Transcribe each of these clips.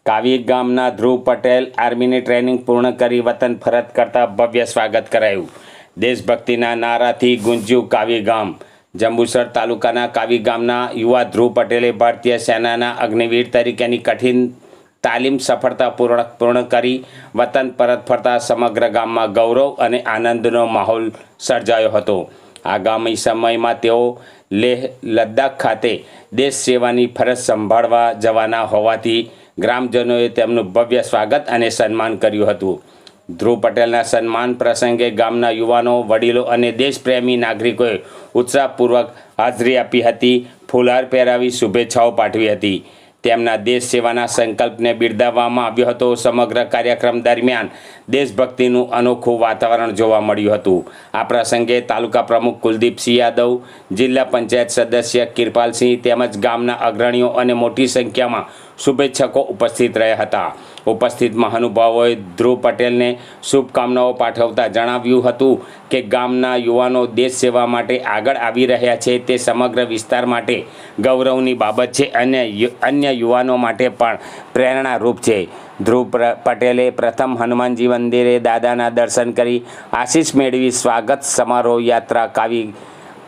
કાવી ગામના ધ્રુવ પટેલ આર્મીની ટ્રેનિંગ પૂર્ણ કરી વતન પરત કરતા ભવ્ય સ્વાગત કરાયું. દેશભક્તિના નારાથી ગુંજ્યું કાવી ગામ. જંબુસર તાલુકાના કાવી ગામના યુવા ધ્રુવ પટેલે ભારતીય સેનાના અગ્નિવીર તરીકેની કઠિન તાલીમ સફળતાપૂર્વક પૂર્ણ કરી વતન પરત ફરતા સમગ્ર ગામમાં ગૌરવ અને આનંદનો માહોલ સર્જાયો હતો. આગામી સમયમાં તેઓ લેહ લદ્દાખ ખાતે દેશ સેવાની ફરજ સંભાળવા જવાના હોવાથી ગ્રામજનોએ તેમનું ભવ્ય સ્વાગત અને સન્માન કર્યું હતું. ધ્રુવ પટેલના સન્માન પ્રસંગે ગામના યુવાનો, વડીલો અને દેશપ્રેમી નાગરિકોએ ઉત્સાહપૂર્વક હાજરી આપી હતી. ફૂલહાર પહેરાવી શુભેચ્છાઓ પાઠવી હતી. તેમના દેશ સેવાના સંકલ્પને બિરદાવવામાં આવ્યો હતો. સમગ્ર કાર્યક્રમ દરમિયાન દેશભક્તિનું અનોખું વાતાવરણ જોવા મળ્યું હતું. આ પ્રસંગે તાલુકા પ્રમુખ કુલદીપસિંહ યાદવ, જિલ્લા પંચાયત સદસ્ય કિરપાલસિંહ તેમજ ગામના અગ્રણીઓ અને મોટી સંખ્યામાં શુભેચ્છકો ઉપસ્થિત રહ્યા હતા. ઉપસ્થિત મહાનુભાવોએ ધ્રુવ પટેલને શુભકામનાઓ પાઠવતા જણાવ્યું હતું કે ગામના યુવાનો દેશ સેવા માટે આગળ આવી રહ્યા છે તે સમગ્ર વિસ્તાર માટે ગૌરવની બાબત છે અને અન્ય યુવાનો માટે પણ પ્રેરણારૂપ છે. ધ્રુવ પટેલે પ્રથમ હનુમાનજી મંદિરે દાદાના દર્શન કરી આશીષ મેળવી સ્વાગત સમારોહ યાત્રા કાવી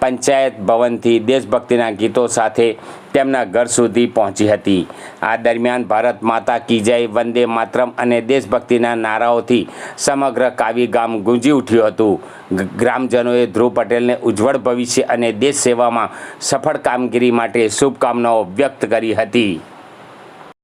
પંચાયત ભવનથી દેશભક્તિના ગીતો સાથે તેમના ઘર સુધી પહોંચી હતી. આ દરમિયાન ભારત માતા કી જય, વંદે માતરમ અને દેશભક્તિના નારાઓથી સમગ્ર કાવી ગામ ગુંજી ઉઠ્યું હતું. ગ્રામજનોએ ધ્રુવ પટેલને ઉજ્જવળ ભવિષ્ય અને દેશ સેવામાં સફળ કામગીરી માટે શુભકામનાઓ વ્યક્ત કરી હતી.